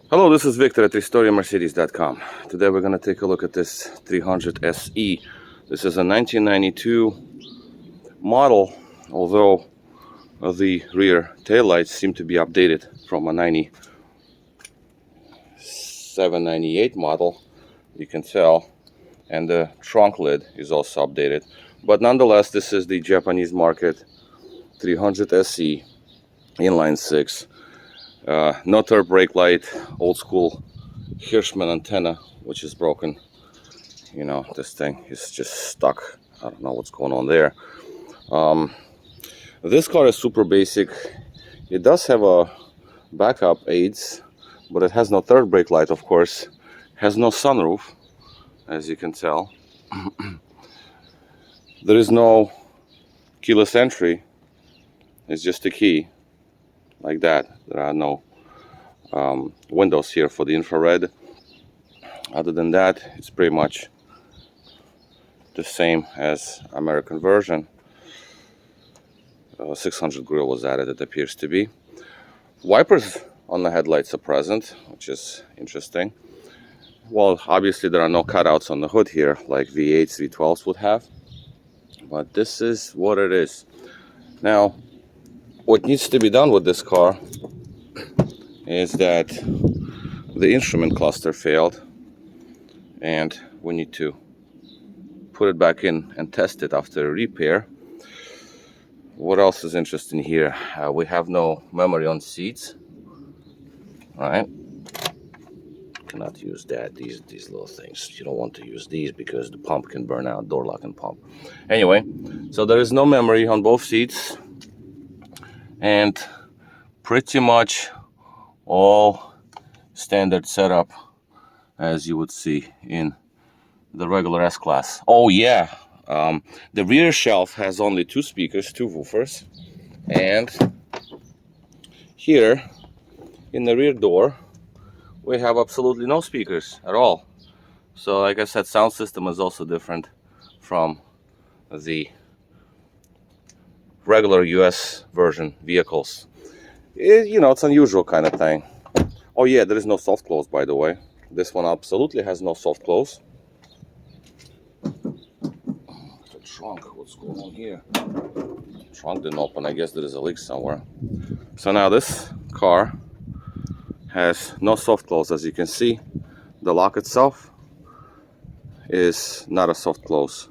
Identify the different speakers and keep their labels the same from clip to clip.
Speaker 1: Hello, this is Victor at RestoreYourMercedes.com. Today we're going to take a look at this 300 SE. This is a 1992 model, although the rear taillights seem to be updated from a 97, 98 model, you can tell, and the trunk lid is also updated. But nonetheless, this is the Japanese market 300 SE inline 6. No third brake light, old school Hirschman antenna, which is broken. You know, this thing is just stuck. I don't know what's going on there. This car is super basic. It does have a backup aids, but it has no third brake light, of course. Has no sunroof, as you can tell. There is no keyless entry. It's just a key, like that. There are no windows here for the infrared. Other than that, it's pretty much the same as American version. 600 grill was added, it appears to be. Wipers on the headlights are present, which is interesting. Well, obviously there are no cutouts on the hood here like V8s, V12s would have, but this is what it is. Now, what needs to be done with this car is that the instrument cluster failed, and we need to put it back in and test it after repair. What else is interesting here? We have no memory on seats. All right, cannot use that. These little things, you don't want to use these because the pump can burn out, door lock and pump. Anyway, so there is no memory on both seats, and pretty much all standard setup as you would see in the regular S-Class. Oh yeah, the rear shelf has only 2 speakers, 2 woofers, and here in the rear door we have absolutely no speakers at all. So like I said, sound system is also different from the regular US version vehicles. You know, it's unusual kind of thing. Oh yeah, there is no soft close, by the way. This one absolutely has no soft close. The trunk, what's going on here? Trunk didn't open. I guess there is a leak somewhere. So now this car has no soft close. As you can see, the lock itself is not a soft close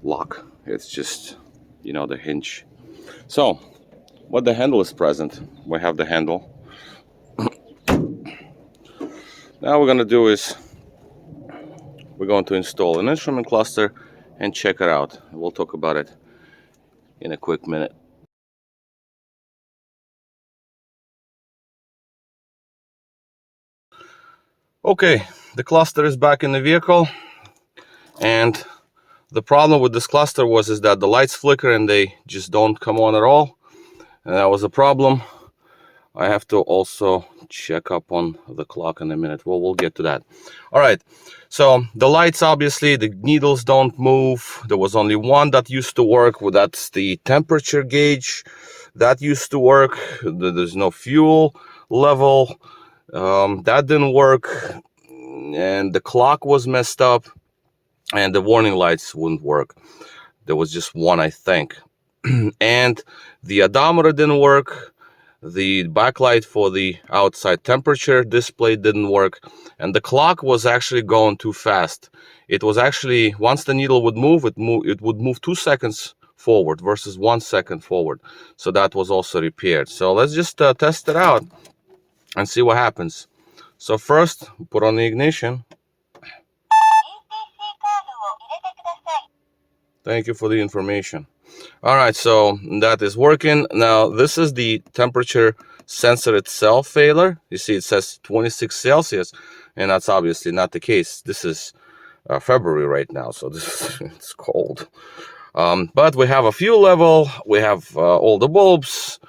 Speaker 1: lock. It's just, you know, the hinge. So, but the handle is present. We have the handle. Now what we're going to do is we're going to install an instrument cluster and check it out. We'll talk about it in a quick minute. Okay, the cluster is back in the vehicle, and the problem with this cluster is that the lights flicker and they just don't come on at all, and that was a problem. I have to also check up on the clock in a minute. Well, we'll get to that. All right, so the lights, obviously the needles don't move. There was only one that used to work. Well, that's the temperature gauge that used to work. There's no fuel level, that didn't work, and the clock was messed up, and the warning lights wouldn't work. There was just one, I think. And the odometer didn't work. The backlight for the outside temperature display didn't work, and the clock was actually going too fast. It was actually, once the needle would move, it would move 2 seconds forward versus 1 second forward. So that was also repaired. So let's just test it out and see what happens. So first, put on the ignition. Thank you for the information. All right, so that is working. Now this is the temperature sensor itself failure. You see it says 26 Celsius, and that's obviously not the case. This is February right now, so it's cold. But we have a fuel level, we have all the bulbs,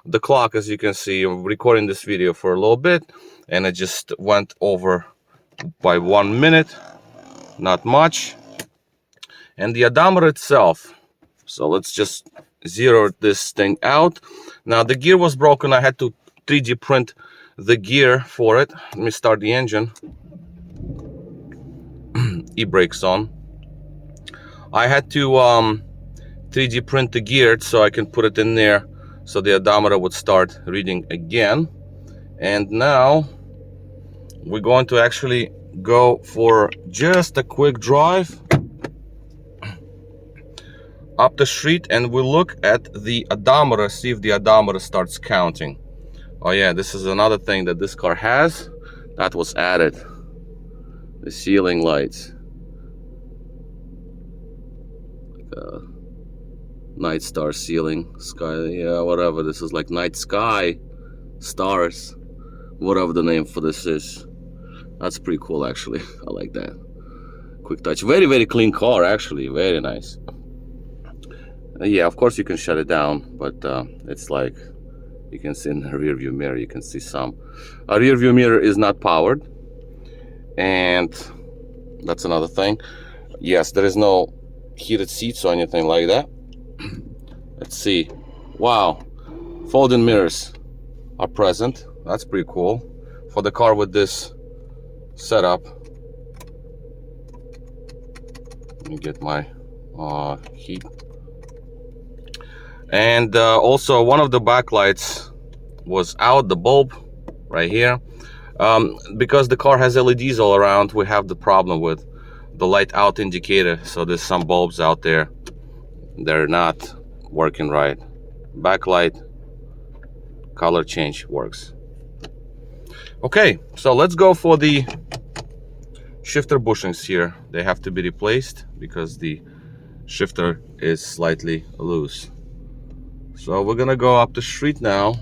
Speaker 1: the clock. As you can see, I'm recording this video for a little bit, and it just went over by 1 minute, not much. And the odometer itself, so let's just zero this thing out. Now the gear was broken. I had to 3D print the gear for it. Let me start the engine. E-brakes on. I had to 3D print the gear so I can put it in there so the odometer would start reading again. And now we're going to actually go for just a quick drive up the street, and we look at the odometer, see if the odometer starts counting. Oh yeah, this is another thing that this car has that was added. The ceiling lights. Like night star ceiling sky, yeah, whatever. This is like night sky stars, whatever the name for this is. That's pretty cool actually. I like that. Quick touch. Very, very clean car actually. Very nice. Yeah, of course you can shut it down, but it's like you can see in the rear view mirror, you can see some. A rear view mirror is not powered, and that's another thing. Yes, there is no heated seats or anything like that. Let's see. Wow, folding mirrors are present. That's pretty cool for the car with this setup. Let me get my heat. And also one of the backlights was out, the bulb right here. Because the car has LEDs all around, we have the problem with the light out indicator. So there's some bulbs out there, they're not working right. Backlight color change works. Okay, so let's go for the shifter bushings here. They have to be replaced because the shifter is slightly loose. So we're gonna go up the street now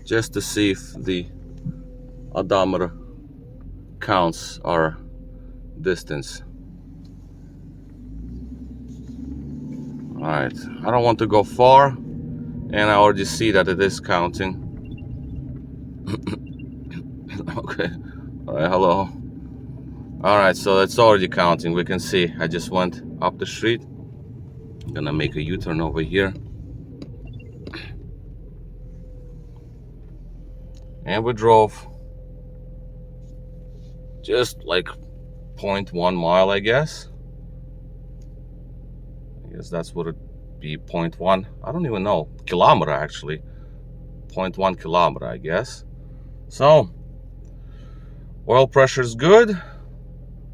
Speaker 1: just to see if the odometer counts our distance. All right, I don't want to go far, and I already see that it is counting. Okay, all right, hello. All right, so it's already counting. We can see I just went up the street. I'm gonna make a U-turn over here, and we drove just like 0.1 mile, I guess that's what it be. 0.1, I don't even know, kilometer actually. 0.1 kilometer, I guess. So oil pressure is good,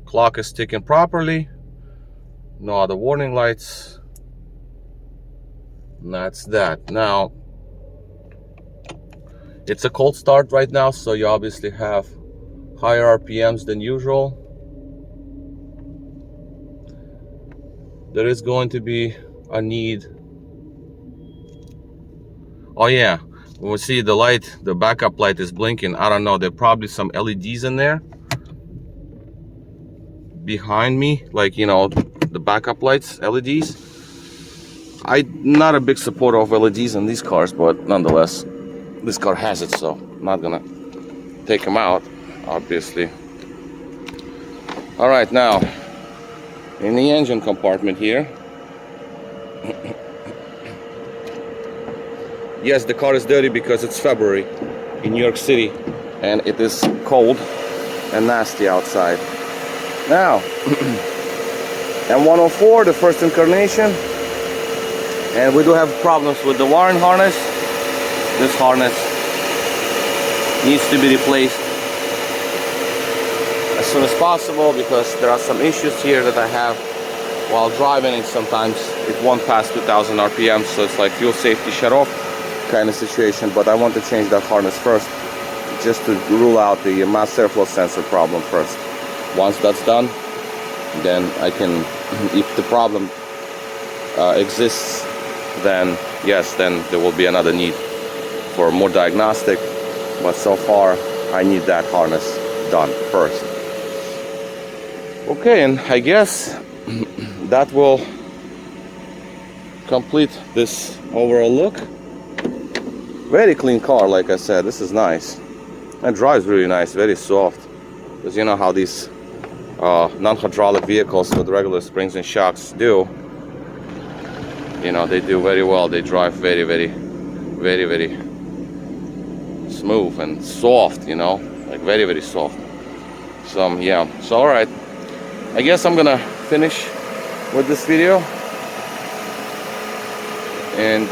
Speaker 1: clock is ticking properly, no other warning lights, and that's that. Now it's a cold start right now, so you obviously have higher RPMs than usual. There is going to be a need. Oh yeah, we see the light, the backup light is blinking. I don't know, there are probably some LEDs in there behind me, like, you know, the backup lights, LEDs. I'm not a big supporter of LEDs in these cars, but nonetheless, this car has it, so I'm not gonna take them out, obviously. All right, now in the engine compartment here, yes, the car is dirty because it's February in New York City and it is cold and nasty outside. Now M104, the first incarnation, and we do have problems with the wiring harness. This harness needs to be replaced as soon as possible because there are some issues here that I have while driving, and sometimes it won't pass 2000 RPM, so it's like fuel safety shut off kind of situation. But I want to change that harness first, just to rule out the mass airflow sensor problem first. Once that's done, then I can, if the problem exists, then yes, then there will be another need for more diagnostic, but so far I need that harness done first. Okay, and I guess that will complete this overall look. Very clean car, like I said. This is nice. It drives really nice, very soft. Because you know how these non-hydraulic vehicles with regular springs and shocks do. You know, they do very well. They drive very, very very, very smooth and soft, you know, like very, very soft. So yeah, so all right, I guess I'm gonna finish with this video and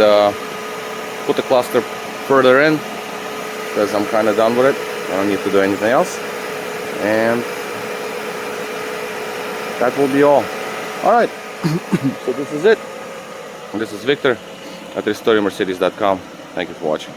Speaker 1: put the cluster further in, because I'm kind of done with it. I don't need to do anything else, and that will be all. All right. So this is it. This is Victor at RestoreYourMercedes.com. Thank you for watching.